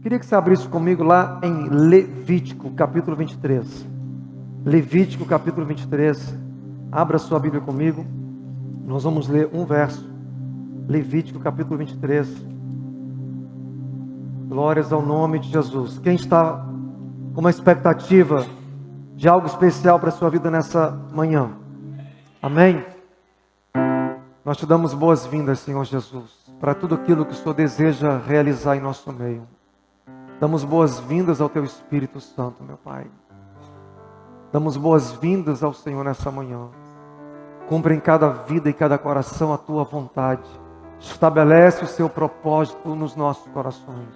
Queria que você abrisse comigo lá em Levítico, capítulo 23. Levítico, capítulo 23. Abra sua Bíblia comigo. Nós vamos ler um verso. Levítico, capítulo 23. Glórias ao nome de Jesus. Quem está com uma expectativa de algo especial para a sua vida nessa manhã? Amém? Nós te damos boas-vindas, Senhor Jesus, para tudo aquilo que o Senhor deseja realizar em nosso meio. Damos boas-vindas ao Teu Espírito Santo, meu Pai. Damos boas-vindas ao Senhor nessa manhã. Cumpre em cada vida e cada coração a Tua vontade. Estabelece o Seu propósito nos nossos corações.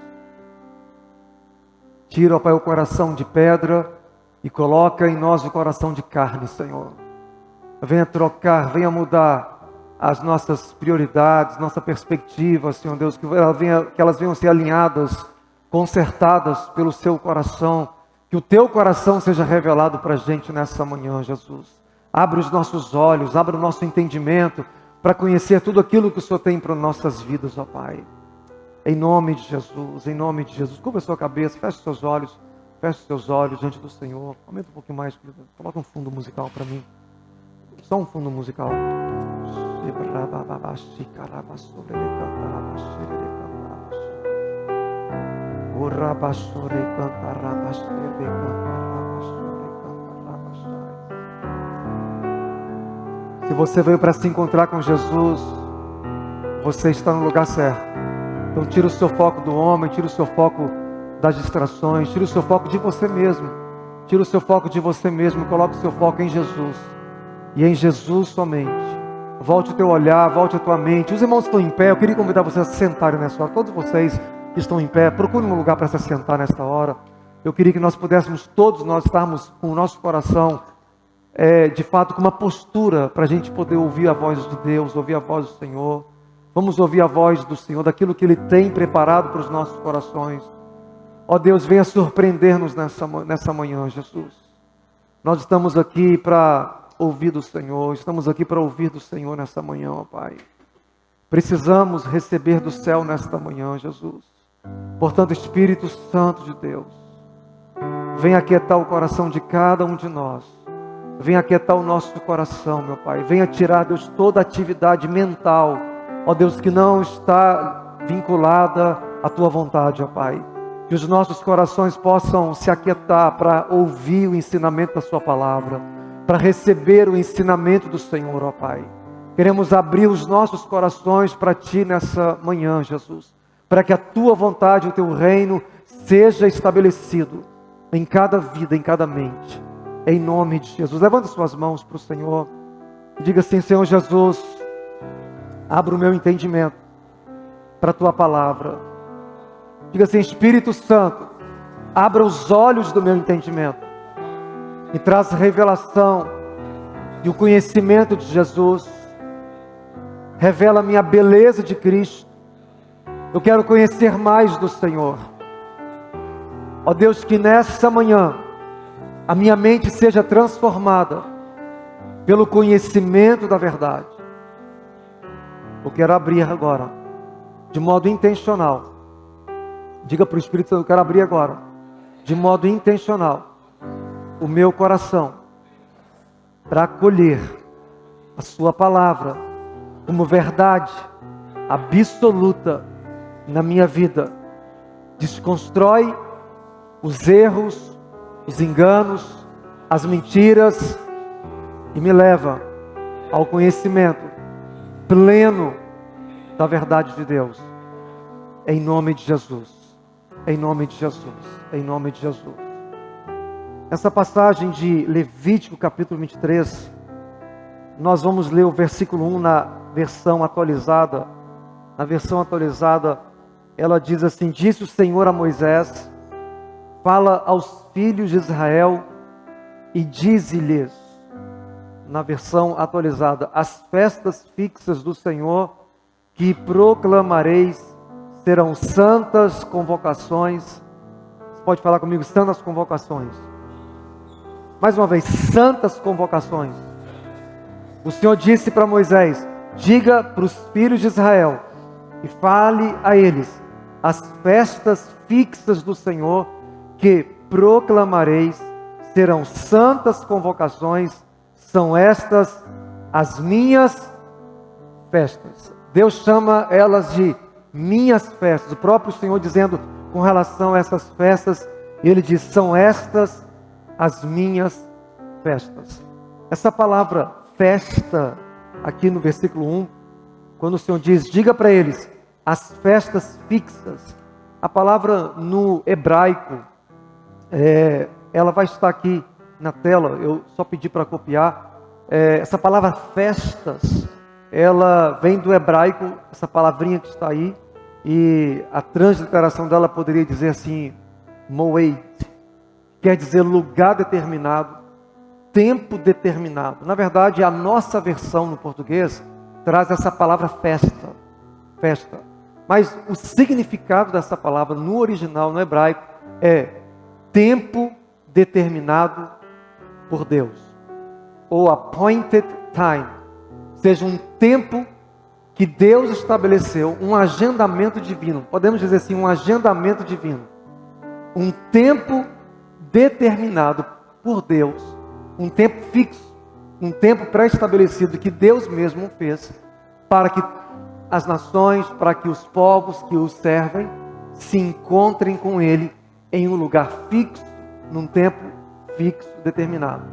Tira, ó Pai, o coração de pedra e coloca em nós o coração de carne, Senhor. Venha trocar, venha mudar as nossas prioridades, nossa perspectiva, Senhor Deus, que elas venham ser alinhadas, consertadas pelo Seu coração, que o Teu coração seja revelado para a gente nessa manhã, Jesus. Abre os nossos olhos, abre o nosso entendimento, para conhecer tudo aquilo que o Senhor tem para nossas vidas, ó Pai. Em nome de Jesus, em nome de Jesus. Cubra a sua cabeça, feche os seus olhos diante do Senhor. Aumenta um pouquinho mais, coloca um fundo musical para mim. Só um fundo musical. Se você veio para se encontrar com Jesus, você está no lugar certo. Então tira o seu foco do homem, tira o seu foco das distrações, tira o seu foco de você mesmo. Tira o seu foco de você mesmo e coloque o seu foco em Jesus. E em Jesus somente. Volte o teu olhar, volte a tua mente. Os irmãos estão em pé, eu queria convidar vocês a se sentarem nessa hora. Todos vocês que estão em pé, procurem um lugar para se sentar nesta hora. Eu queria que nós pudéssemos, todos nós, estarmos com o nosso coração, de fato, com uma postura, para a gente poder ouvir a voz de Deus, ouvir a voz do Senhor. Vamos ouvir a voz do Senhor, daquilo que Ele tem preparado para os nossos corações. Ó Deus, venha surpreender-nos nessa manhã, Jesus. Nós estamos aqui para ouvir do Senhor, estamos aqui para ouvir do Senhor nessa manhã, ó Pai. Precisamos receber do céu nesta manhã, Jesus. Portanto, Espírito Santo de Deus, venha aquietar o coração de cada um de nós. Venha aquietar o nosso coração, meu Pai. Venha tirar, Deus, toda a atividade mental, ó Deus, que não está vinculada à Tua vontade, ó Pai. Que os nossos corações possam se aquietar para ouvir o ensinamento da Sua palavra, para receber o ensinamento do Senhor, ó Pai. Queremos abrir os nossos corações para Ti nessa manhã, Jesus, para que a Tua vontade, o Teu reino seja estabelecido em cada vida, em cada mente, em nome de Jesus. Levanta suas mãos para o Senhor e diga assim: Senhor Jesus, abra o meu entendimento para a Tua palavra. Diga assim: Espírito Santo, abra os olhos do meu entendimento e traz revelação e o conhecimento de Jesus. Revela-me a beleza de Cristo. Eu quero conhecer mais do Senhor. Ó Deus, que nessa manhã a minha mente seja transformada pelo conhecimento da verdade. Eu quero abrir agora, de modo intencional. Diga para o Espírito Santo: eu quero abrir agora, de modo intencional, o meu coração, para acolher a Sua palavra como verdade absoluta na minha vida. Desconstrói os erros, os enganos, as mentiras e me leva ao conhecimento pleno da verdade de Deus. Em nome de Jesus. Em nome de Jesus. Em nome de Jesus. Essa passagem de Levítico capítulo 23, nós vamos ler o versículo 1 na versão atualizada. Na versão atualizada, ela diz assim: disse o Senhor a Moisés: fala aos filhos de Israel e dize-lhes, na versão atualizada, as festas fixas do Senhor que proclamareis serão santas convocações. Você pode falar comigo: santas convocações. Mais uma vez, santas convocações. O Senhor disse para Moisés: diga para os filhos de Israel e fale a eles as festas fixas do Senhor que proclamareis, serão santas convocações, são estas as minhas festas. Deus chama elas de minhas festas. O próprio Senhor dizendo com relação a essas festas, Ele diz, são estas as minhas festas. Essa palavra festa, aqui no versículo 1, quando o Senhor diz, diga para eles, as festas fixas, a palavra no hebraico, ela vai estar aqui na tela, eu só pedi para copiar. Essa palavra festas, ela vem do hebraico, essa palavrinha que está aí, e a transliteração dela poderia dizer assim, moed, quer dizer lugar determinado, tempo determinado. Na verdade, a nossa versão no português traz essa palavra festa. Mas o significado dessa palavra no original, no hebraico, é tempo determinado por Deus. Ou appointed time. Ou seja, um tempo que Deus estabeleceu, um agendamento divino. Podemos dizer assim, um agendamento divino. Um tempo determinado por Deus. Um tempo fixo. Um tempo pré-estabelecido que Deus mesmo fez para que as nações, para que os povos que o servem se encontrem com Ele em um lugar fixo, num tempo fixo, determinado.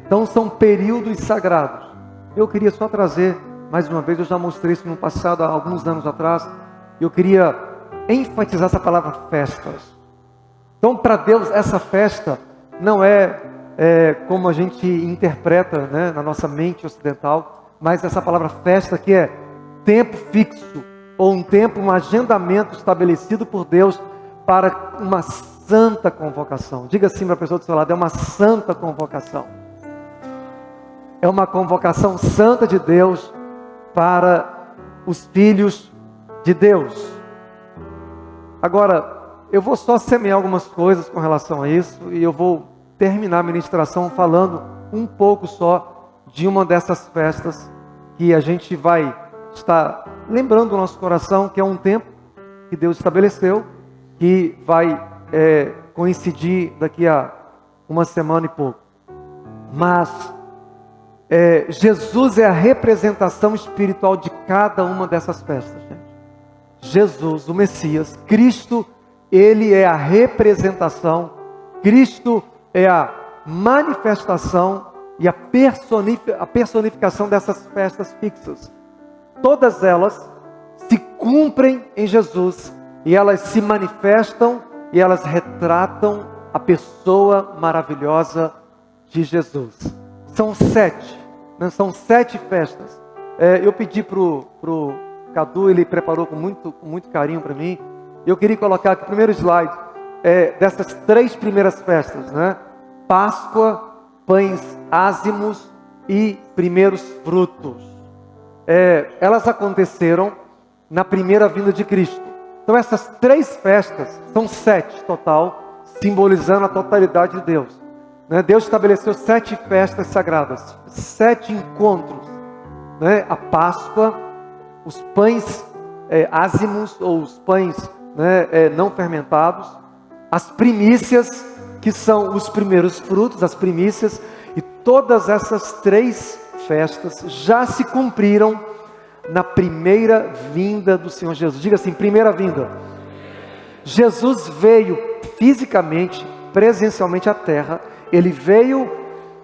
Então são períodos sagrados. Eu queria só trazer, mais uma vez, eu já mostrei isso no passado, há alguns anos atrás, eu queria enfatizar essa palavra festas. Então para Deus essa festa não é como a gente interpreta, né, na nossa mente ocidental, mas essa palavra festa aqui é tempo fixo, ou um tempo, um agendamento estabelecido por Deus para uma santa convocação. Diga assim para a pessoa do seu lado, é uma santa convocação. É uma convocação santa de Deus para os filhos de Deus. Agora, eu vou só semear algumas coisas com relação a isso, e eu vou terminar a ministração falando um pouco só de uma dessas festas que a gente vai estar lembrando o nosso coração, que é um tempo que Deus estabeleceu, que vai coincidir daqui a uma semana e pouco. Mas Jesus é a representação espiritual de cada uma dessas festas, gente. Jesus, o Messias, Cristo, Ele é a representação, Cristo é a manifestação e a personificação dessas festas fixas. Todas elas se cumprem em Jesus e elas se manifestam e elas retratam a pessoa maravilhosa de Jesus. São 7, né? São 7 festas. Eu pedi para o Cadu, ele preparou com muito carinho para mim. Eu queria colocar aqui o primeiro slide dessas 3 primeiras festas, né? Páscoa, pães ázimos e primeiros frutos. Elas aconteceram na primeira vinda de Cristo. Então essas 3 festas, são 7 total, simbolizando a totalidade de Deus, né? Deus estabeleceu 7 festas sagradas, 7 encontros, né? A Páscoa, os pães ázimos, ou os pães, né, não fermentados, as primícias, que são os primeiros frutos, as primícias, e todas essas 3 festas já se cumpriram na primeira vinda do Senhor Jesus. Diga assim, primeira vinda. Jesus veio fisicamente, presencialmente à terra. Ele veio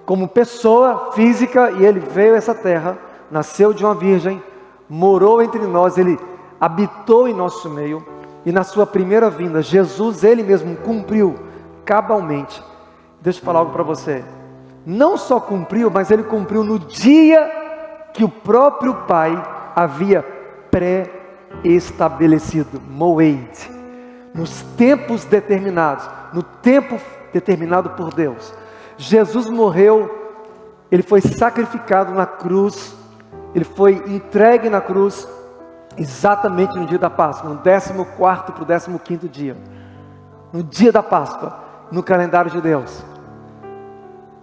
como pessoa física e ele veio a essa terra, nasceu de uma virgem, morou entre nós, ele habitou em nosso meio. E na sua primeira vinda, Jesus, ele mesmo cumpriu cabalmente. Deixa eu falar algo para você. Não só cumpriu, mas ele cumpriu no dia que o próprio Pai havia pré-estabelecido, moed, nos tempos determinados, no tempo determinado por Deus. Jesus morreu, ele foi sacrificado na cruz, ele foi entregue na cruz, exatamente no dia da Páscoa, no 14º para o 15º dia, no dia da Páscoa, no calendário de Deus.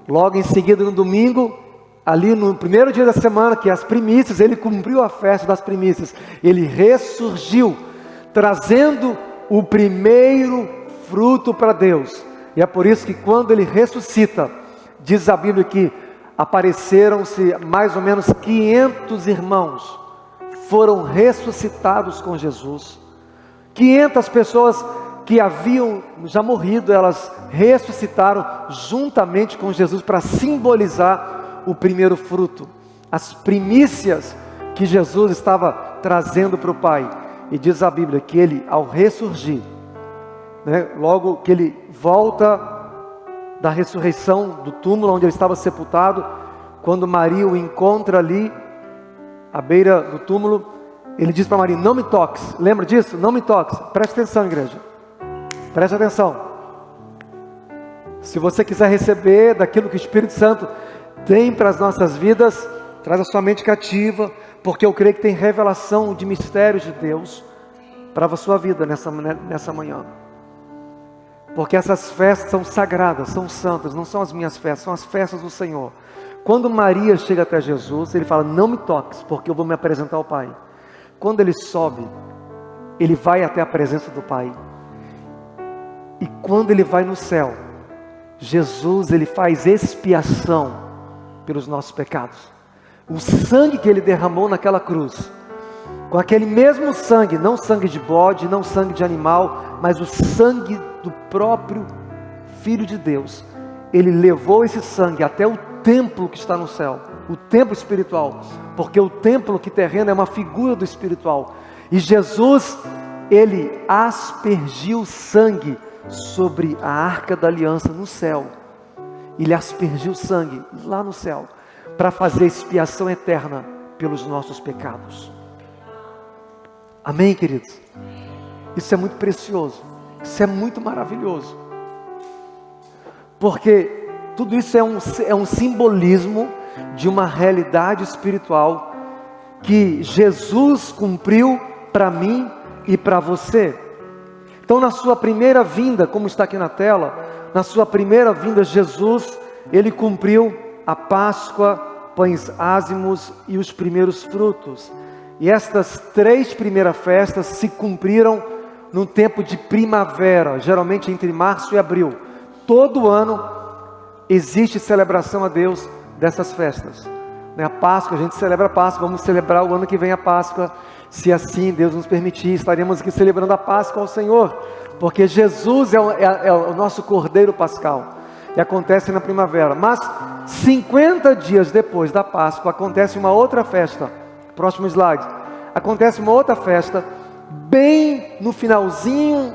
Logo em seguida, no domingo, ali no primeiro dia da semana, que é as primícias, ele cumpriu a festa das primícias, ele ressurgiu, trazendo o primeiro fruto para Deus. E é por isso que quando ele ressuscita, diz a Bíblia que apareceram-se mais ou menos 500 irmãos, foram ressuscitados com Jesus. 500 pessoas que haviam já morrido, elas ressuscitaram juntamente com Jesus para simbolizar o primeiro fruto, as primícias que Jesus estava trazendo para o Pai. E diz a Bíblia que ele, ao ressurgir, logo que ele volta da ressurreição do túmulo onde ele estava sepultado, quando Maria o encontra ali à beira do túmulo, ele diz para Maria: não me toques. Lembra disso? Não me toques. Preste atenção, igreja, preste atenção. Se você quiser receber daquilo que o Espírito Santo tem para as nossas vidas, traz a sua mente cativa, porque eu creio que tem revelação de mistérios de Deus para a sua vida nessa manhã. Porque essas festas são sagradas, são santas, não são as minhas festas, são as festas do Senhor. Quando Maria chega até Jesus, ele fala: não me toques, porque eu vou me apresentar ao Pai. Quando ele sobe, ele vai até a presença do Pai. E quando ele vai no céu, Jesus, ele faz expiação pelos nossos pecados. O sangue que ele derramou naquela cruz, com aquele mesmo sangue, não sangue de bode, não sangue de animal, mas o sangue do próprio Filho de Deus, ele levou esse sangue até o templo que está no céu, o templo espiritual, porque o templo que terreno é uma figura do espiritual, e Jesus, ele aspergiu sangue sobre a arca da aliança no céu. Ele aspergiu sangue lá no céu, para fazer expiação eterna pelos nossos pecados. Amém, queridos? Isso é muito precioso, isso é muito maravilhoso, porque tudo isso é um simbolismo de uma realidade espiritual que Jesus cumpriu para mim e para você. Então, na sua primeira vinda, como está aqui na tela, na sua primeira vinda, Jesus, ele cumpriu a Páscoa, pães ázimos e os primeiros frutos. E estas 3 primeiras festas se cumpriram no tempo de primavera, geralmente entre março e abril. Todo ano existe celebração a Deus dessas festas. A Páscoa, a gente celebra a Páscoa, vamos celebrar o ano que vem a Páscoa. Se assim Deus nos permitir, estaremos aqui celebrando a Páscoa ao Senhor, porque Jesus é o nosso Cordeiro Pascal, e acontece na primavera. Mas 50 dias depois da Páscoa, acontece uma outra festa. Próximo slide. Acontece uma outra festa, bem no finalzinho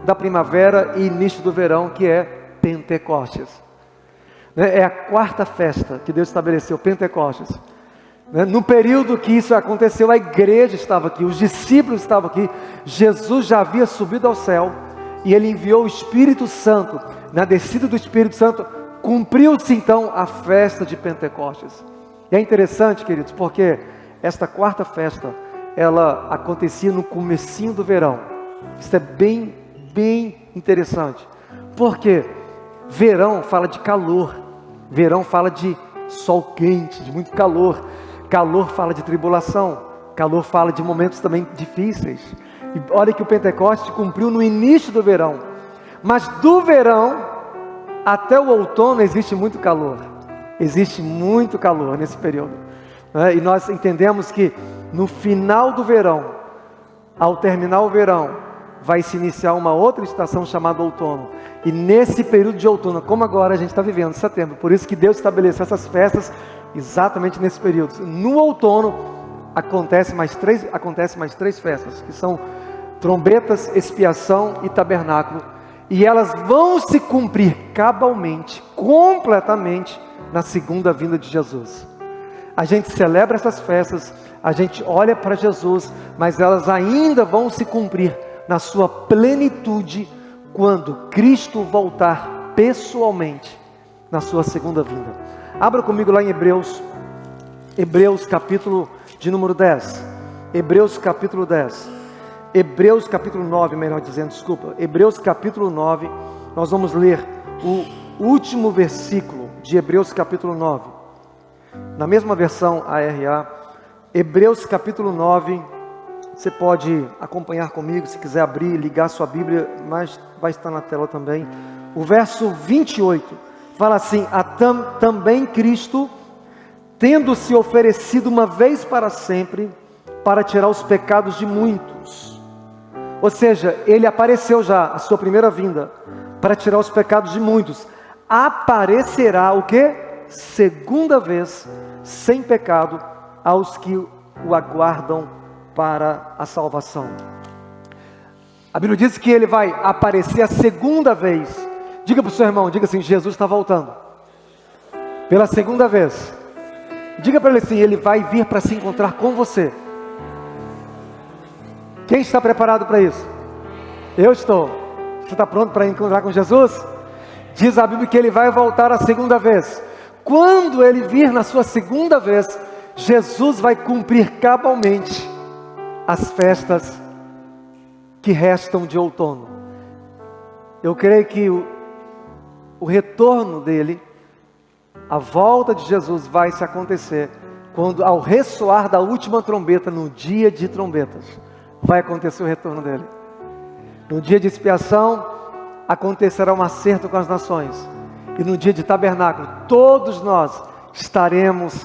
da primavera e início do verão, que é Pentecostes. É a 4ª festa que Deus estabeleceu, Pentecostes. No período que isso aconteceu, a igreja estava aqui, os discípulos estavam aqui, Jesus já havia subido ao céu, e ele enviou o Espírito Santo. Na descida do Espírito Santo, cumpriu-se então a festa de Pentecostes. E é interessante, queridos, porque esta 4ª festa, ela acontecia no comecinho do verão. Isso é bem interessante, porque verão fala de calor, verão fala de sol quente, de muito calor. Calor fala de tribulação, calor fala de momentos também difíceis. E olha que o Pentecostes cumpriu no início do verão, mas do verão até o outono existe muito calor. Existe muito calor nesse período, e nós entendemos que no final do verão, ao terminar o verão, vai se iniciar uma outra estação chamada outono. E nesse período de outono, como agora a gente está vivendo, setembro, por isso que Deus estabeleceu essas festas exatamente nesse período. No outono acontece mais três festas, que são trombetas, expiação e tabernáculo, e elas vão se cumprir cabalmente, completamente, na segunda vinda de Jesus. A gente celebra essas festas, a gente olha para Jesus, mas elas ainda vão se cumprir na sua plenitude quando Cristo voltar pessoalmente na sua segunda vinda. Abra comigo lá em Hebreus capítulo de número 10. Hebreus capítulo 10. Hebreus capítulo 9, melhor dizendo, desculpa. Hebreus capítulo 9, nós vamos ler o último versículo de Hebreus capítulo 9. Na mesma versão ARA, Hebreus capítulo 9, Você pode acompanhar comigo, se quiser abrir, ligar sua Bíblia, mas vai estar na tela também. O verso 28 fala assim: também Cristo, tendo se oferecido uma vez para sempre, para tirar os pecados de muitos. Ou seja, ele apareceu já, a sua primeira vinda, para tirar os pecados de muitos. Aparecerá o quê? Segunda vez, sem pecado, aos que o aguardam para a salvação. A Bíblia diz que ele vai aparecer a segunda vez. Diga para o seu irmão, diga assim: Jesus está voltando. Pela segunda vez. Diga para ele assim: ele vai vir para se encontrar com você. Quem está preparado para isso? Eu estou. Você está pronto para encontrar com Jesus? Diz a Bíblia que ele vai voltar a segunda vez. Quando ele vir na sua segunda vez, Jesus vai cumprir cabalmente as festas que restam de outono. Eu creio que o retorno dele, a volta de Jesus vai se acontecer quando, ao ressoar da última trombeta, no dia de trombetas, vai acontecer o retorno dele. No dia de expiação, acontecerá um acerto com as nações. E no dia de tabernáculo, todos nós estaremos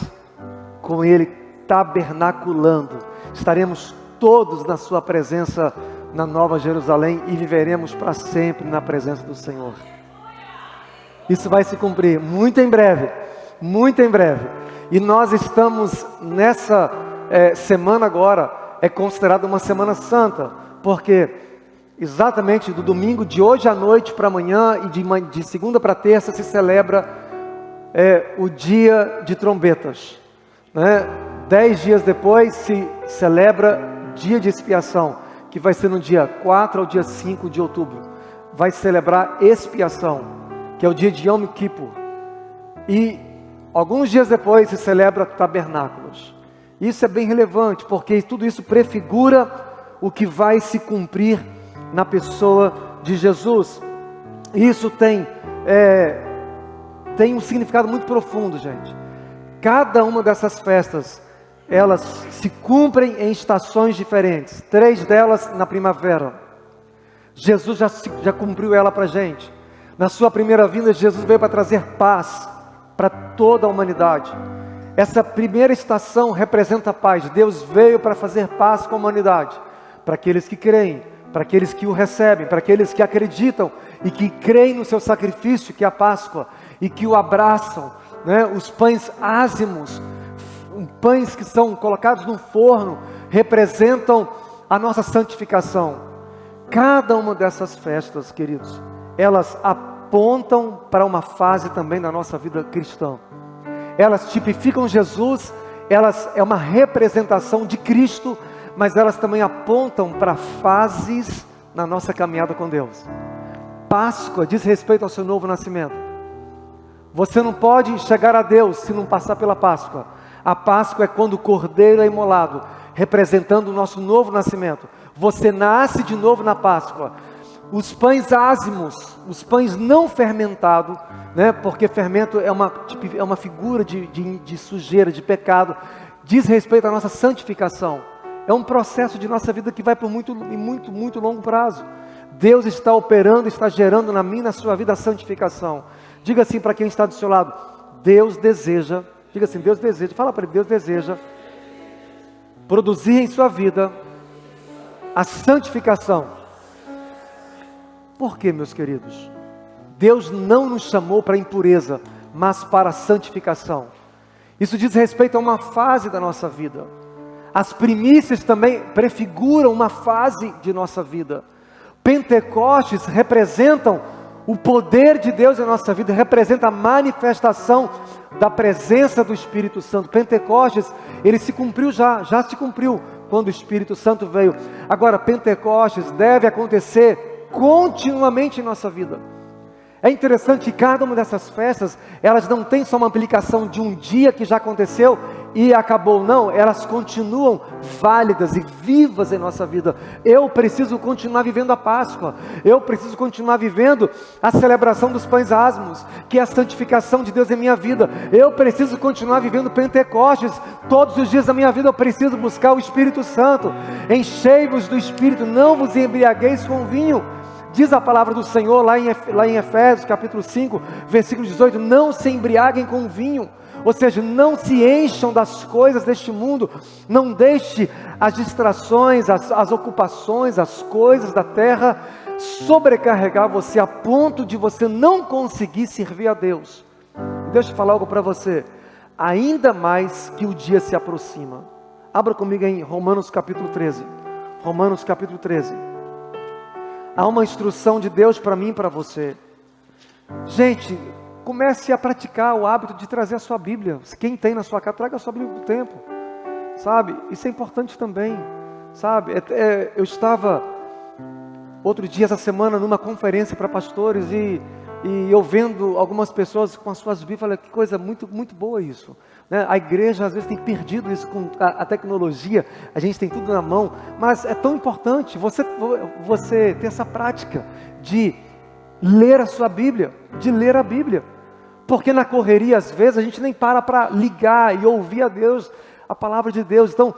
com ele tabernaculando. Estaremos todos na sua presença na Nova Jerusalém e viveremos para sempre na presença do Senhor. Isso vai se cumprir muito em breve, muito em breve. E nós estamos nessa semana agora, é considerada uma semana santa, porque exatamente do domingo de hoje à noite para amanhã e de segunda para terça se celebra o dia de trombetas, né? 10 dias depois se celebra dia de expiação, que vai ser no dia 4 ao dia 5 de outubro. Vai celebrar expiação, que é o dia de Yom Kippur. E alguns dias depois se celebra tabernáculos. Isso é bem relevante, porque tudo isso prefigura o que vai se cumprir na pessoa de Jesus. Isso tem um significado muito profundo, gente. Cada uma dessas festas, elas se cumprem em estações diferentes. 3 delas na primavera. Jesus já cumpriu ela para a gente. Na sua primeira vinda, Jesus veio para trazer paz para toda a humanidade. Essa primeira estação representa a paz. Deus veio para fazer paz com a humanidade, para aqueles que creem, para aqueles que o recebem, para aqueles que acreditam e que creem no seu sacrifício, que é a Páscoa, e que o abraçam, né? Os pães ázimos, pães que são colocados no forno, representam a nossa santificação. Cada uma dessas festas, queridos, elas apontam para uma fase também da nossa vida cristã. Elas tipificam Jesus, elas é uma representação de Cristo, mas elas também apontam para fases na nossa caminhada com Deus. Páscoa diz respeito ao seu novo nascimento. Você não pode chegar a Deus se não passar pela Páscoa. A Páscoa é quando o cordeiro é imolado, representando o nosso novo nascimento. Você nasce de novo na Páscoa. Os pães ázimos, os pães não fermentados, né? Porque fermento é uma figura de sujeira, de pecado, diz respeito à nossa santificação. É um processo de nossa vida que vai por muito longo prazo. Deus está operando, está gerando na minha e na sua vida a santificação. Diga assim para quem está do seu lado: Deus deseja, diga assim, Deus deseja, fala para ele, Deus deseja produzir em sua vida a santificação. Por quê, meus queridos? Deus não nos chamou para a impureza, mas para a santificação. Isso diz respeito a uma fase da nossa vida. As primícias também prefiguram uma fase de nossa vida. Pentecostes representam o poder de Deus em nossa vida, representa a manifestação da presença do Espírito Santo. Pentecostes, ele se cumpriu já se cumpriu quando o Espírito Santo veio. Agora, Pentecostes deve acontecer continuamente em nossa vida. É interessante que cada uma dessas festas, elas não têm só uma aplicação de um dia que já aconteceu e acabou, não, elas continuam válidas e vivas em nossa vida. Eu preciso continuar vivendo a Páscoa, eu preciso continuar vivendo a celebração dos pães asmos, que é a santificação de Deus em minha vida. Eu preciso continuar vivendo Pentecostes, todos os dias da minha vida eu preciso buscar o Espírito Santo. Enchei-vos do Espírito, não vos embriagueis com vinho. Diz a palavra do Senhor lá em Efésios capítulo 5, versículo 18, não se embriaguem com vinho, ou seja, não se encham das coisas deste mundo, não deixe as distrações, as ocupações, as coisas da terra sobrecarregar você a ponto de você não conseguir servir a Deus. E deixa eu falar algo para você, ainda mais que o dia se aproxima. Abra comigo em Romanos capítulo 13, Romanos capítulo 13. Há uma instrução de Deus para mim e para você. Gente, comece a praticar o hábito de trazer a sua Bíblia. Quem tem na sua casa, traga a sua Bíblia do tempo. Sabe? Isso é importante também. Sabe? Eu estava outro dia, essa semana, numa conferência para pastores e eu vendo algumas pessoas com as suas Bíblias, falei, que coisa muito, muito boa isso. Né? A igreja às vezes tem perdido isso com a tecnologia, a gente tem tudo na mão, mas é tão importante você ter essa prática de ler a sua Bíblia, de ler a Bíblia, porque na correria às vezes a gente nem para ligar e ouvir a Deus, a palavra de Deus. Então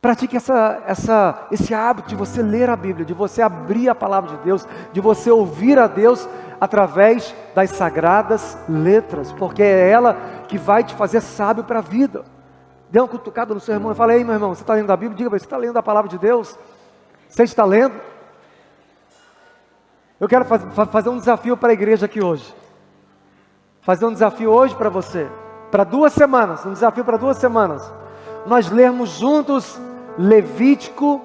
pratique esse hábito de você ler a Bíblia, de você abrir a palavra de Deus, de você ouvir a Deus através das sagradas letras, porque é ela que vai te fazer sábio para a vida. Dê uma cutucada no seu irmão e fala, ei meu irmão, você está lendo a Bíblia? Diga para ele, você está lendo a palavra de Deus? Você está lendo? Eu quero fazer um desafio para a igreja aqui hoje. Fazer um desafio hoje para você, para 2 semanas, um desafio para 2 semanas. Nós lermos juntos Levítico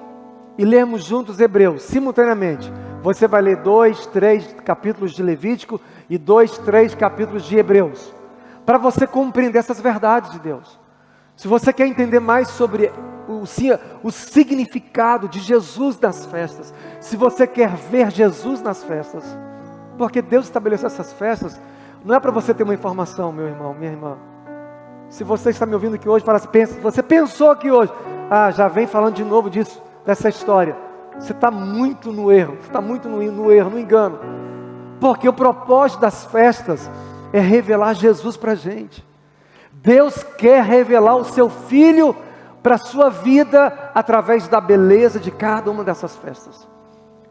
e lermos juntos Hebreus, simultaneamente. Você vai ler 2, 3 capítulos de Levítico e 2, 3 capítulos de Hebreus, para você compreender essas verdades de Deus. Se você quer entender mais sobre o significado de Jesus nas festas, se você quer ver Jesus nas festas, porque Deus estabeleceu essas festas, não é para você ter uma informação, meu irmão, minha irmã. Se você está me ouvindo aqui hoje, você pensou aqui hoje, já vem falando de novo disso, dessa história. Você está muito no erro, você está muito no erro, no engano. Porque o propósito das festas é revelar Jesus para a gente. Deus quer revelar o seu Filho para a sua vida através da beleza de cada uma dessas festas.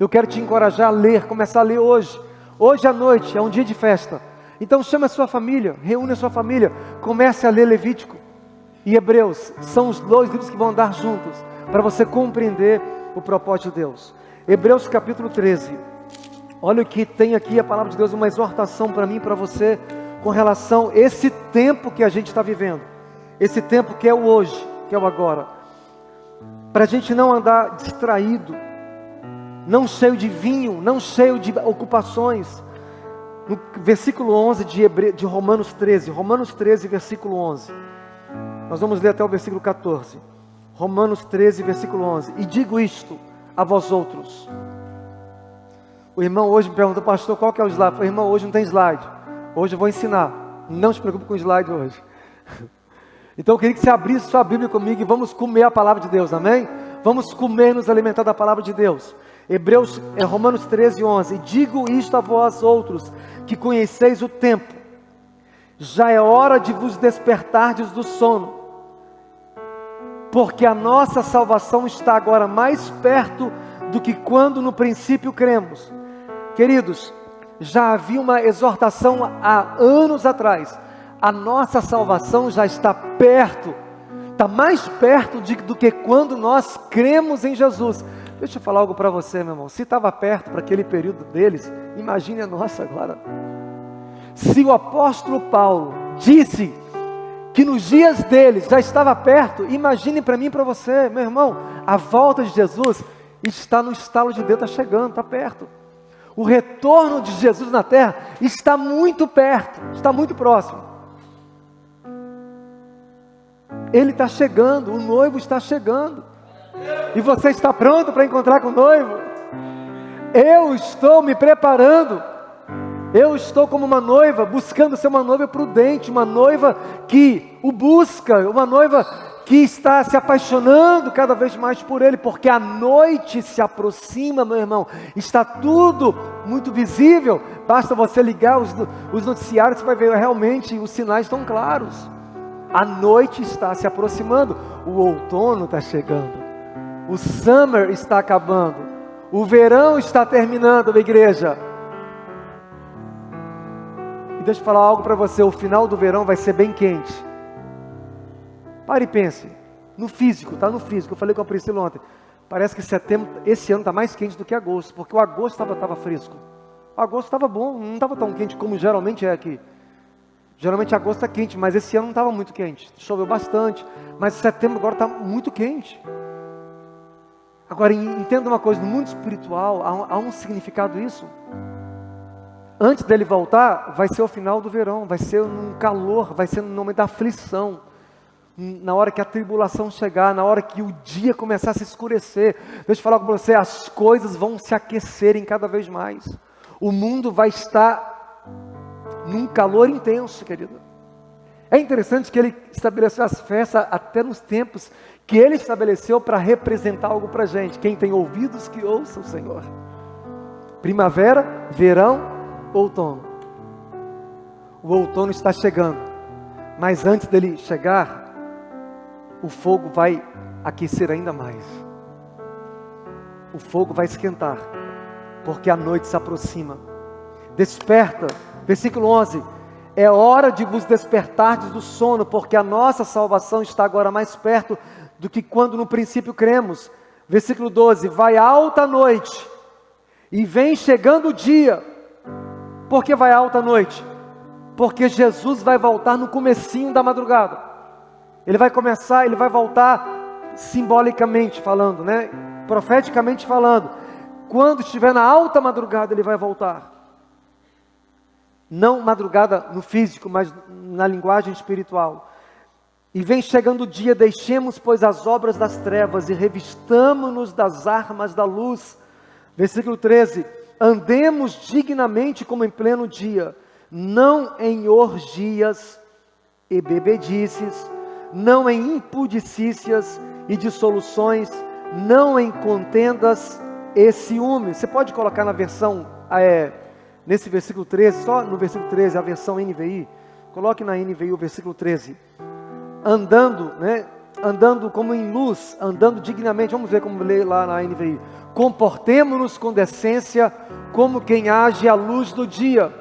Eu quero te encorajar a ler, começar a ler hoje. Hoje à noite é um dia de festa. Então chame a sua família, reúne a sua família, comece a ler Levítico e Hebreus. São os 2 livros que vão andar juntos, para você compreender o propósito de Deus. Hebreus capítulo 13. Olha o que tem aqui a palavra de Deus, uma exortação para mim e para você, com relação a esse tempo que a gente está vivendo. Esse tempo que é o hoje, que é o agora. Para a gente não andar distraído, não cheio de vinho, não cheio de ocupações. No versículo 11 de Romanos 13, Romanos 13, versículo 11. Nós vamos ler até o versículo 14. Romanos 13, versículo 11. E digo isto a vós outros. O irmão hoje me perguntou, pastor, qual que é o slide? Eu falei, irmão, hoje não tem slide. Hoje eu vou ensinar. Não se preocupe com o slide hoje. Então eu queria que você abrisse sua Bíblia comigo e vamos comer a palavra de Deus, amém? Vamos comer, nos alimentar da palavra de Deus. Romanos 13, 11. E digo isto a vós outros, que conheceis o tempo. Já é hora de vos despertardes do sono, porque a nossa salvação está agora mais perto do que quando no princípio cremos. Queridos, já havia uma exortação há anos atrás. A nossa salvação já está perto, está mais perto do que quando nós cremos em Jesus. Deixa eu falar algo para você, meu irmão. Se estava perto para aquele período deles, imagine a nossa agora. Se o apóstolo Paulo disse que nos dias deles já estava perto, imagine para mim e para você, meu irmão, a volta de Jesus está no estalo de Deus, está chegando, está perto. O retorno de Jesus na terra está muito perto, está muito próximo. Ele está chegando, o noivo está chegando. E você está pronto para encontrar com o noivo? Eu estou me preparando. Eu estou como uma noiva, buscando ser uma noiva prudente, uma noiva que o busca, uma noiva que está se apaixonando cada vez mais por Ele, porque a noite se aproxima, meu irmão, está tudo muito visível, basta você ligar os noticiários, você vai ver, realmente os sinais estão claros, a noite está se aproximando, o outono está chegando, o summer está acabando, o verão está terminando, minha igreja. E deixa eu falar algo para você, o final do verão vai ser bem quente. Pare e pense, no físico, tá no físico, eu falei com a Priscila ontem, parece que setembro, esse ano está mais quente do que agosto, porque o agosto estava fresco, o agosto estava bom, não estava tão quente como geralmente é aqui, geralmente agosto está quente, mas esse ano não estava muito quente, choveu bastante, mas setembro agora está muito quente. Agora entenda uma coisa, no mundo espiritual há um significado isso, antes dele voltar, vai ser o final do verão, vai ser um calor, vai ser no momento da aflição, na hora que a tribulação chegar, na hora que o dia começar a se escurecer, deixa eu falar com você, as coisas vão se aquecerem cada vez mais, o mundo vai estar num calor intenso, querido. É interessante que ele estabeleceu as festas até nos tempos que ele estabeleceu para representar algo para a gente. Quem tem ouvidos que ouça o Senhor. Primavera, verão, outono. O outono está chegando, mas antes dele chegar, o fogo vai aquecer ainda mais. O fogo vai esquentar, porque a noite se aproxima. Desperta, versículo 11, é hora de vos despertardes do sono, porque a nossa salvação está agora mais perto do que quando no princípio cremos. Versículo 12, vai alta a noite, e vem chegando o dia. Por que vai alta a noite? Porque Jesus vai voltar no comecinho da madrugada. Ele vai começar, ele vai voltar simbolicamente falando, né? Profeticamente falando. Quando estiver na alta madrugada, ele vai voltar. Não madrugada no físico, mas na linguagem espiritual. E vem chegando o dia, deixemos, pois, as obras das trevas e revistamo-nos das armas da luz. Versículo 13. Andemos dignamente como em pleno dia, não em orgias e bebedices, não em impudicícias e dissoluções, não em contendas e ciúmes. Você pode colocar na versão, nesse versículo 13, só no versículo 13, a versão NVI, coloque na NVI o versículo 13, andando, né, andando como em luz, andando dignamente, vamos ver como lê lá na NVI, comportemo-nos com decência, como quem age à luz do dia,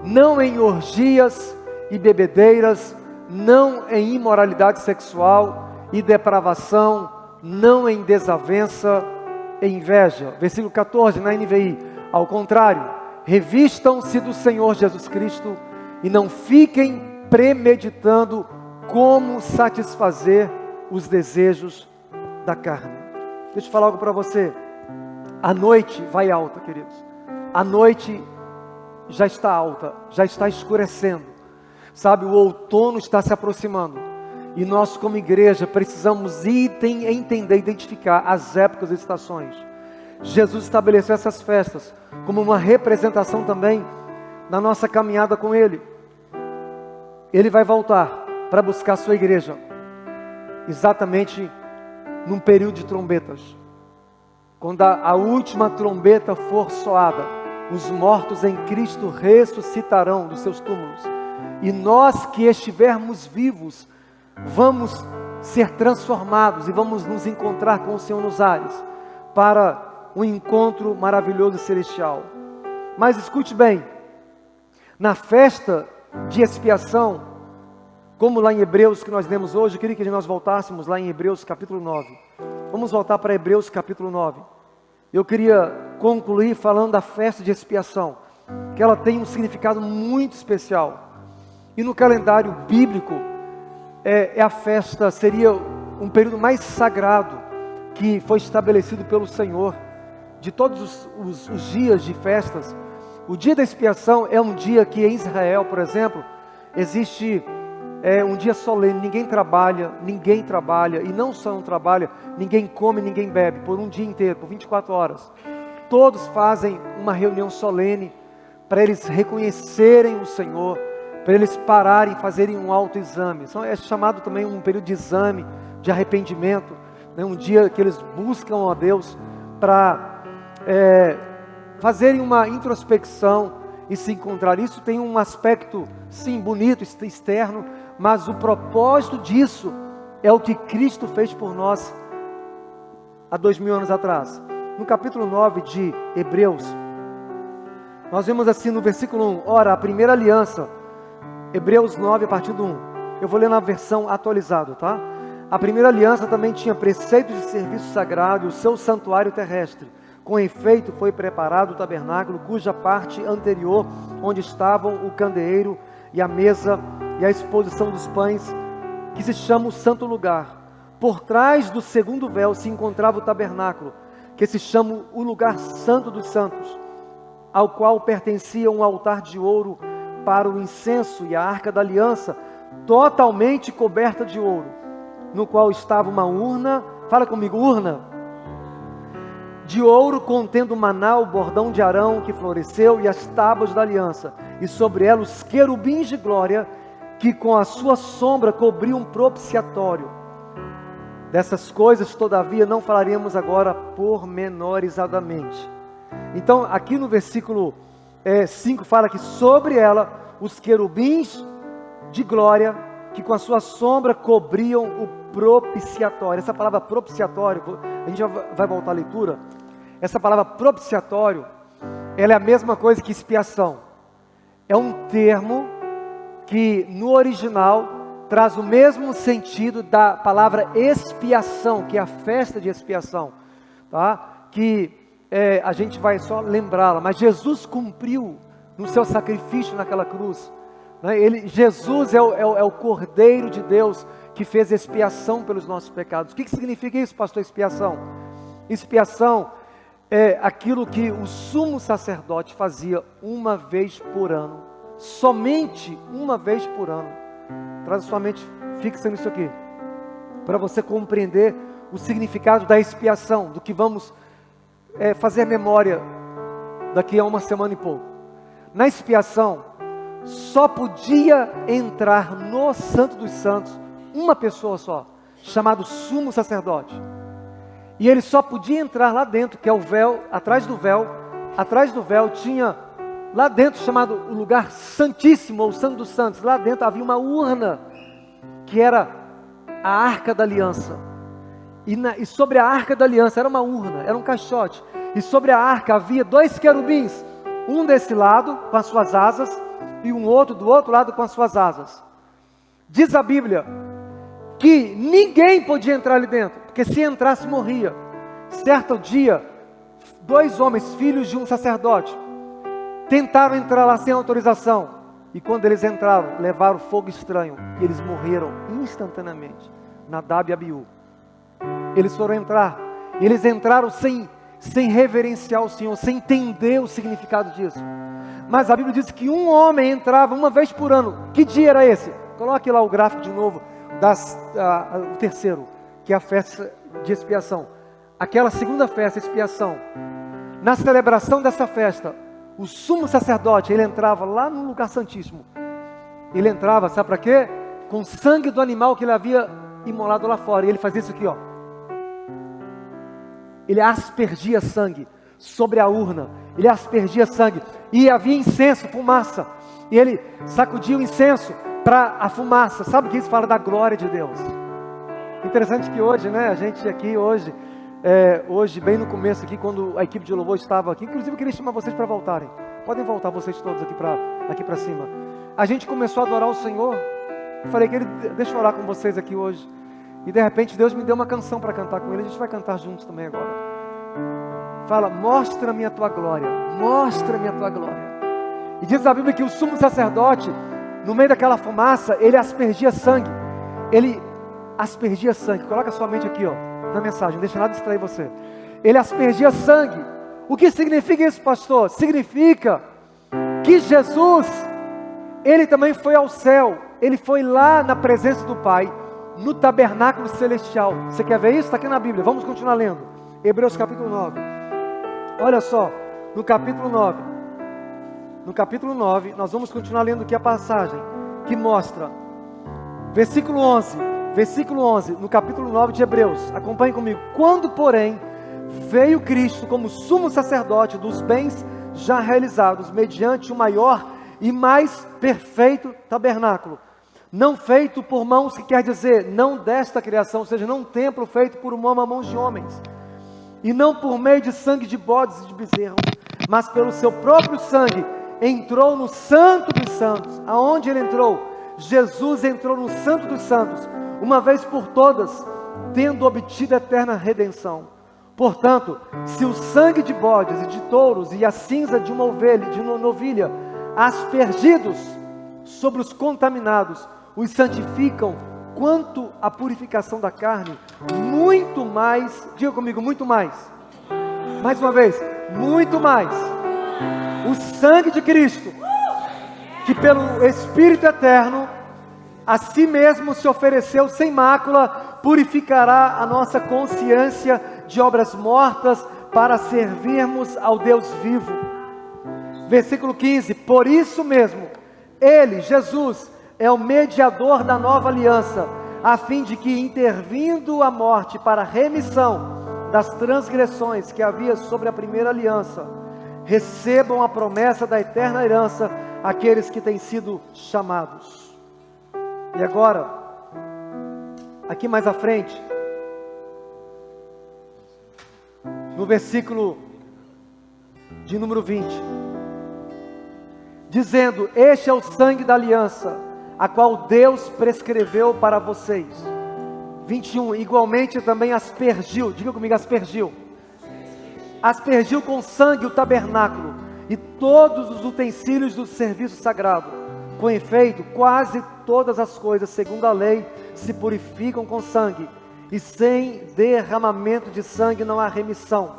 não em orgias e bebedeiras, não em imoralidade sexual e depravação, não em desavença e inveja. Versículo 14 na NVI, ao contrário, revistam-se do Senhor Jesus Cristo e não fiquem premeditando como satisfazer os desejos da carne. Deixa eu falar algo para você, a noite vai alta, queridos, a noite já está alta, já está escurecendo. Sabe, o outono está se aproximando, e nós como igreja precisamos entender, identificar as épocas e estações. Jesus estabeleceu essas festas como uma representação também na nossa caminhada com Ele. Ele vai voltar para buscar a sua igreja, exatamente num período de trombetas, quando a última trombeta for soada, os mortos em Cristo ressuscitarão dos seus túmulos, e nós que estivermos vivos, vamos ser transformados, e vamos nos encontrar com o Senhor nos ares, para um encontro maravilhoso e celestial. Mas escute bem, na festa de expiação, como lá em Hebreus que nós lemos hoje, eu queria que nós voltássemos lá em Hebreus capítulo 9, vamos voltar para Hebreus capítulo 9, eu queria concluir falando da festa de expiação, que ela tem um significado muito especial, e no calendário bíblico, a festa seria um período mais sagrado, que foi estabelecido pelo Senhor, de todos os dias de festas. O dia da expiação é um dia que em Israel, por exemplo, existe um dia solene, ninguém trabalha, e não só não trabalha, ninguém come, ninguém bebe, por um dia inteiro, por 24 horas, todos fazem uma reunião solene, para eles reconhecerem o Senhor, para eles pararem, fazerem um autoexame. É chamado também um período de exame, de arrependimento, né? Um dia que eles buscam a Deus para fazerem uma introspecção e se encontrar. Isso tem um aspecto, sim, bonito, externo, mas o propósito disso é o que Cristo fez por nós há 2000 anos atrás. No capítulo 9 de Hebreus, nós vemos assim no versículo 1, ora, a primeira aliança, Hebreus 9 a partir do 1, eu vou ler na versão atualizada, tá? A primeira aliança também tinha preceitos de serviço sagrado e o seu santuário terrestre. Com efeito foi preparado o tabernáculo, cuja parte anterior, onde estavam o candeeiro e a mesa e a exposição dos pães, que se chama o santo lugar. Por trás do segundo véu se encontrava o tabernáculo, que se chama o lugar santo dos santos, ao qual pertencia um altar de ouro para o incenso e a arca da aliança, totalmente coberta de ouro, no qual estava uma urna, fala comigo, urna, de ouro contendo o maná, o bordão de Arão que floresceu e as tábuas da aliança, e sobre ela os querubins de glória, que com a sua sombra cobriam um propiciatório. Dessas coisas, todavia, não falaremos agora pormenorizadamente. Então, aqui no versículo 5 fala que sobre ela os querubins de glória, que com a sua sombra cobriam o propiciatório. Essa palavra propiciatório, a gente já vai voltar à leitura. Essa palavra propiciatório, ela é a mesma coisa que expiação. É um termo que no original traz o mesmo sentido da palavra expiação, que é a festa de expiação, tá? Que a gente vai só lembrá-la, mas Jesus cumpriu no seu sacrifício naquela cruz, né? Jesus é o Cordeiro de Deus que fez expiação pelos nossos pecados. O que significa isso, pastor, expiação? Expiação é aquilo que o sumo sacerdote fazia uma vez por ano, somente uma vez por ano. Traz a sua mente fixa nisso aqui, para você compreender o significado da expiação, do que vamos fazer memória daqui a uma semana e pouco. Na expiação, só podia entrar no Santo dos Santos uma pessoa só, chamado sumo sacerdote. E ele só podia entrar lá dentro, que é o véu, atrás do véu tinha lá dentro chamado o lugar santíssimo, ou Santo dos Santos. Lá dentro havia uma urna, que era a arca da aliança. E sobre a arca da aliança era uma urna, era um caixote. E sobre a arca havia 2 querubins, um desse lado com as suas asas, e um outro do outro lado com as suas asas. Diz a Bíblia que ninguém podia entrar ali dentro, porque se entrasse morria. Certo dia, 2 homens, filhos de um sacerdote, tentaram entrar lá sem autorização, e quando eles entraram, levaram fogo estranho, e eles morreram instantaneamente. Nadab e Abiú. Eles foram entrar, e eles entraram sem reverenciar o Senhor, sem entender o significado disso. Mas a Bíblia diz que um homem entrava uma vez por ano. Que dia era esse? Coloque lá o gráfico de novo, o terceiro, que é a festa de expiação. Aquela segunda festa, expiação. Na celebração dessa festa, o sumo sacerdote, ele entrava lá no lugar santíssimo. Ele entrava, sabe para quê? Com o sangue do animal que ele havia imolado lá fora. E ele fazia isso aqui, ó. Ele aspergia sangue sobre a urna. Ele aspergia sangue. E havia incenso, fumaça. E ele sacudia o incenso para a fumaça. Sabe o que isso fala da glória de Deus? Interessante que hoje, né? A gente aqui hoje, bem no começo aqui, quando a equipe de louvor estava aqui, inclusive eu queria chamar vocês para voltarem. Podem voltar vocês todos aqui para cima. A gente começou a adorar o Senhor. Eu falei, deixa eu orar com vocês aqui hoje. E de repente Deus me deu uma canção para cantar com ele. A gente vai cantar juntos também agora. Fala, mostra-me a tua glória. Mostra-me a tua glória. E diz a Bíblia que o sumo sacerdote, no meio daquela fumaça, ele aspergia sangue. Ele aspergia sangue. Coloca a sua mente aqui, ó, na mensagem. Não deixa nada distrair você. Ele aspergia sangue. O que significa isso, pastor? Significa que Jesus, ele também foi ao céu. Ele foi lá na presença do Pai, no tabernáculo celestial. Você quer ver isso? Está aqui na Bíblia. Vamos continuar lendo. Hebreus capítulo 9. Olha só, no capítulo 9, no capítulo 9, nós vamos continuar lendo aqui a passagem, que mostra, versículo 11, no capítulo 9 de Hebreus, acompanhe comigo. Quando, porém, veio Cristo como sumo sacerdote dos bens já realizados, mediante o maior e mais perfeito tabernáculo, não feito por mãos, que quer dizer, não desta criação, ou seja, não um templo feito por mãos de homens, e não por meio de sangue de bodes e de bezerros, mas pelo seu próprio sangue, entrou no Santo dos Santos. Aonde ele entrou? Jesus entrou no Santo dos Santos, uma vez por todas, tendo obtido a eterna redenção. Portanto, se o sangue de bodes e de touros e a cinza de uma ovelha, de uma novilha, aspergidos sobre os contaminados, os santificam quanto à purificação da carne, muito mais, diga comigo, muito mais uma vez, muito mais, o sangue de Cristo, que pelo Espírito eterno, a si mesmo se ofereceu sem mácula, purificará a nossa consciência de obras mortas, para servirmos ao Deus vivo. Versículo 15, por isso mesmo, ele, Jesus, é o mediador da nova aliança, a fim de que, intervindo a morte para a remissão das transgressões que havia sobre a primeira aliança, recebam a promessa da eterna herança aqueles que têm sido chamados. E agora, aqui mais à frente, no versículo de número 20, dizendo: este é o sangue da aliança, a qual Deus prescreveu para vocês. 21, igualmente também aspergiu, diga comigo, aspergiu com sangue o tabernáculo e todos os utensílios do serviço sagrado. Com efeito, quase todas as coisas, segundo a lei, se purificam com sangue, e sem derramamento de sangue não há remissão.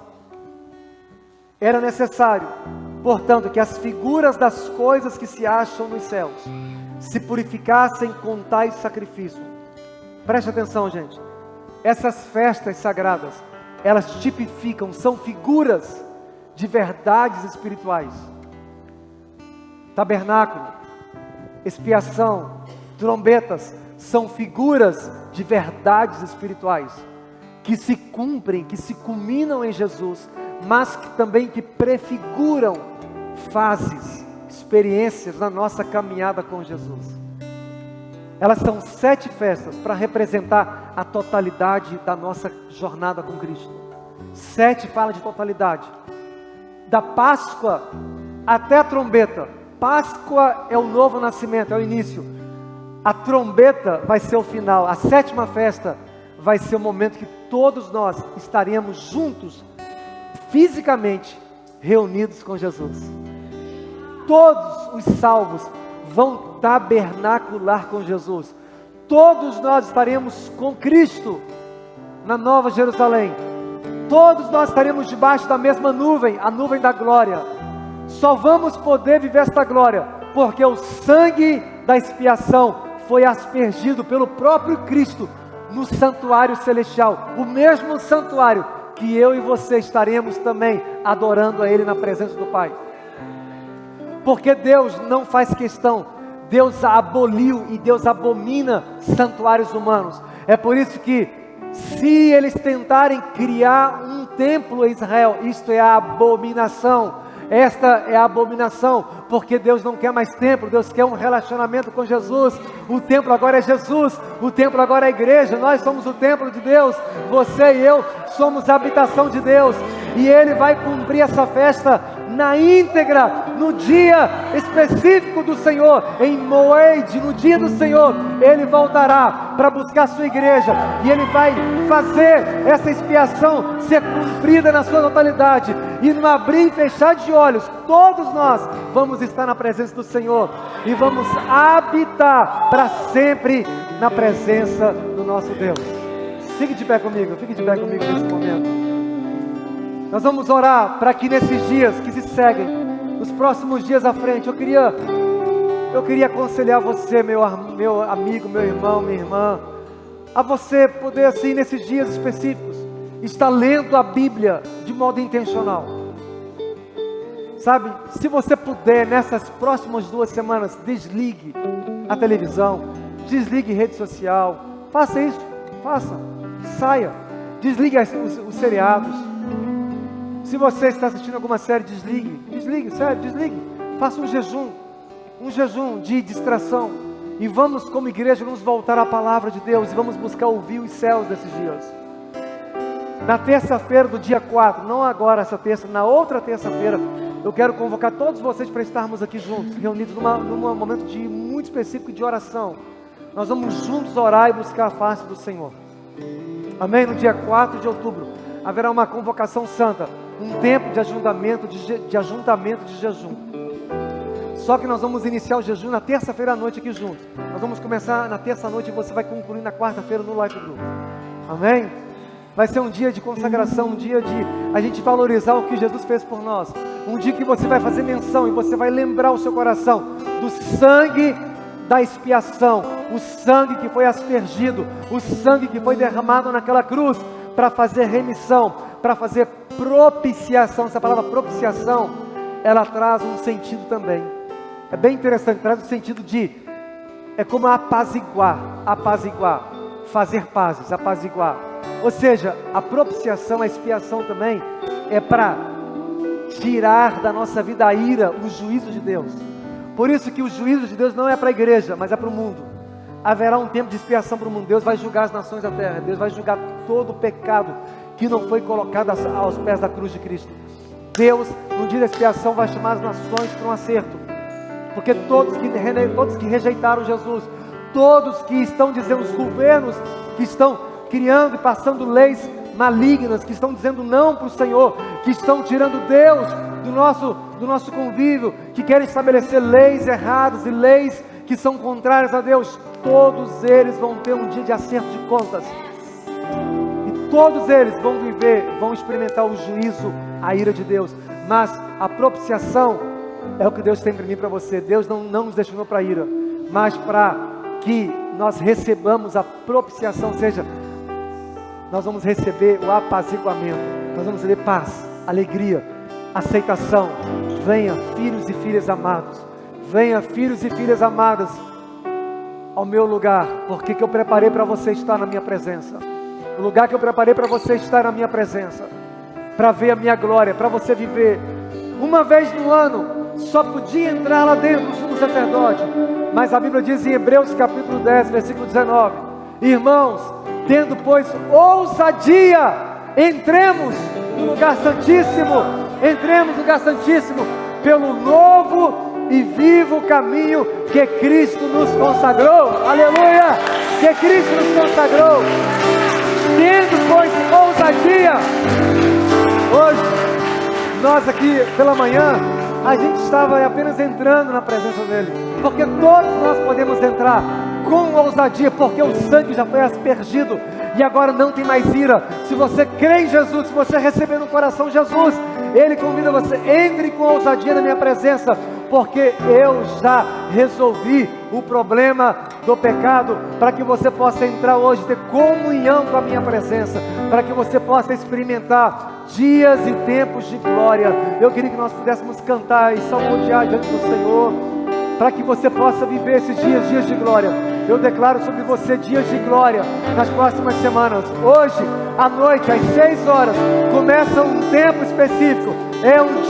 Era necessário, portanto, que as figuras das coisas que se acham nos céus se purificassem com tais sacrifícios. Preste atenção, gente. Essas festas sagradas, elas tipificam, são figuras de verdades espirituais. Tabernáculo, expiação, trombetas, são figuras de verdades espirituais, que se cumprem, que se culminam em Jesus, mas que também que prefiguram fases, experiências na nossa caminhada com Jesus. Elas são 7 festas para representar a totalidade da nossa jornada com Cristo. 7 fala de totalidade. Da Páscoa até a trombeta. Páscoa é o novo nascimento, é o início. A trombeta vai ser o final. A 7ª festa vai ser o momento que todos nós estaremos juntos, fisicamente, reunidos com Jesus. Todos os salvos vão tabernacular com Jesus. Todos nós estaremos com Cristo na Nova Jerusalém. Todos nós estaremos debaixo da mesma nuvem, a nuvem da glória. Só vamos poder viver esta glória porque o sangue da expiação foi aspergido pelo próprio Cristo no santuário celestial, o mesmo santuário que eu e você estaremos também adorando a Ele na presença do Pai. Porque Deus não faz questão, Deus aboliu e Deus abomina santuários humanos. É por isso que, se eles tentarem criar um templo em Israel, isto é a abominação. Esta é a abominação, porque Deus não quer mais templo, Deus quer um relacionamento com Jesus. O templo agora é Jesus, o templo agora é a igreja. Nós somos o templo de Deus, você e eu somos a habitação de Deus. E Ele vai cumprir essa festa na íntegra, no dia específico do Senhor, em Moed, no dia do Senhor, Ele voltará para buscar a sua igreja, e Ele vai fazer essa expiação ser cumprida na sua totalidade, e no abrir e fechar de olhos, todos nós vamos estar na presença do Senhor, e vamos habitar para sempre na presença do nosso Deus. Fique de pé comigo nesse momento. Nós vamos orar para que nesses dias que se seguem, nos próximos dias à frente, eu queria aconselhar você, meu amigo, meu irmão, minha irmã, a você poder assim, nesses dias específicos, estar lendo a Bíblia de modo intencional. Sabe, se você puder, nessas próximas 2 semanas, desligue a televisão, desligue rede social, faça isso, faça, saia, desligue os seriados. Se você está assistindo alguma série, desligue, sério, desligue, faça um jejum de distração, e vamos como igreja, vamos voltar à palavra de Deus, e vamos buscar ouvir os céus desses dias. Na terça-feira do dia 4, não agora essa terça, na outra terça-feira, eu quero convocar todos vocês para estarmos aqui juntos, reunidos num momento muito específico de oração. Nós vamos juntos orar e buscar a face do Senhor. Amém? No dia 4 de outubro, haverá uma convocação santa, um tempo de ajuntamento, de jejum. Só que nós vamos iniciar o jejum na terça-feira à noite aqui juntos. Nós vamos começar na terça-noite e você vai concluir na quarta-feira no Life Group. Amém? Vai ser um dia de consagração, um dia de a gente valorizar o que Jesus fez por nós. Um dia que você vai fazer menção e você vai lembrar o seu coração do sangue da expiação, o sangue que foi aspergido, o sangue que foi derramado naquela cruz para fazer remissão, para fazer propiciação. Essa palavra propiciação, ela traz um sentido também. É bem interessante, traz o sentido de, é como apaziguar, fazer pazes, apaziguar. Ou seja, a propiciação, a expiação também, é para tirar da nossa vida a ira, o juízo de Deus. Por isso que o juízo de Deus não é para a igreja, mas é para o mundo. Haverá um tempo de expiação para o mundo. Deus vai julgar as nações da terra. Deus vai julgar todo o pecado que não foi colocado aos pés da cruz de Cristo. Deus, no dia da expiação, vai chamar as nações para um acerto. Porque todos que rejeitaram Jesus, todos que estão dizendo, os governos que estão criando e passando leis malignas, que estão dizendo não para o Senhor, que estão tirando Deus do nosso convívio, que querem estabelecer leis erradas e leis que são contrárias a Deus, todos eles vão ter um dia de acerto de contas, e todos eles vão experimentar o juízo, a ira de Deus. Mas a propiciação é o que Deus tem para mim e para você. Deus não nos destinou para a ira, mas para que nós recebamos a propiciação, ou seja, nós vamos receber o apaziguamento, nós vamos receber paz, alegria, aceitação. Venha, filhos e filhas amados, venha, filhos e filhas amadas, ao meu lugar, porque que eu preparei para você estar na minha presença. O lugar que eu preparei para você estar na minha presença, para ver a minha glória, para você viver. Uma vez no ano, só podia entrar lá dentro o sumo sacerdote, mas a Bíblia diz em Hebreus capítulo 10, versículo 19, irmãos, tendo pois ousadia, entremos no lugar santíssimo, pelo novo e vivo caminho que Cristo nos consagrou. Aleluia! Que Cristo nos consagrou. Tendo pois ousadia. Hoje, nós aqui pela manhã, a gente estava apenas entrando na presença dele, porque todos nós podemos entrar com ousadia, porque o sangue já foi aspergido e agora não tem mais ira. Se você crê em Jesus, se você receber no coração Jesus, Ele convida você, entre com ousadia na minha presença, porque eu já resolvi o problema do pecado, para que você possa entrar hoje, ter comunhão com a minha presença, para que você possa experimentar dias e tempos de glória. Eu queria que nós pudéssemos cantar e salmodiar diante do Senhor, para que você possa viver esses dias de glória. Eu declaro sobre você dias de glória nas próximas semanas. Hoje, à noite, às 6 horas, começa um tempo específico. É um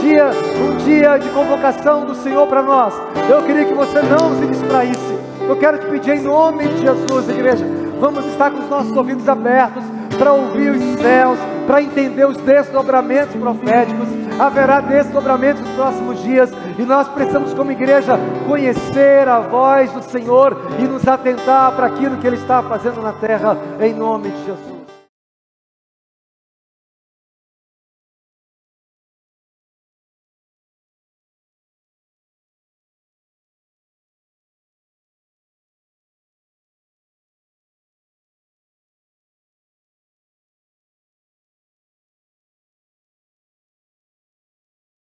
dia de convocação do Senhor para nós. Eu queria que você não se distraísse. Eu quero te pedir em nome de Jesus, igreja, vamos estar com os nossos ouvidos abertos para ouvir os céus, para entender os desdobramentos proféticos. Haverá desdobramentos nos próximos dias, e nós precisamos como igreja conhecer a voz do Senhor e nos atentar para aquilo que Ele está fazendo na terra, em nome de Jesus.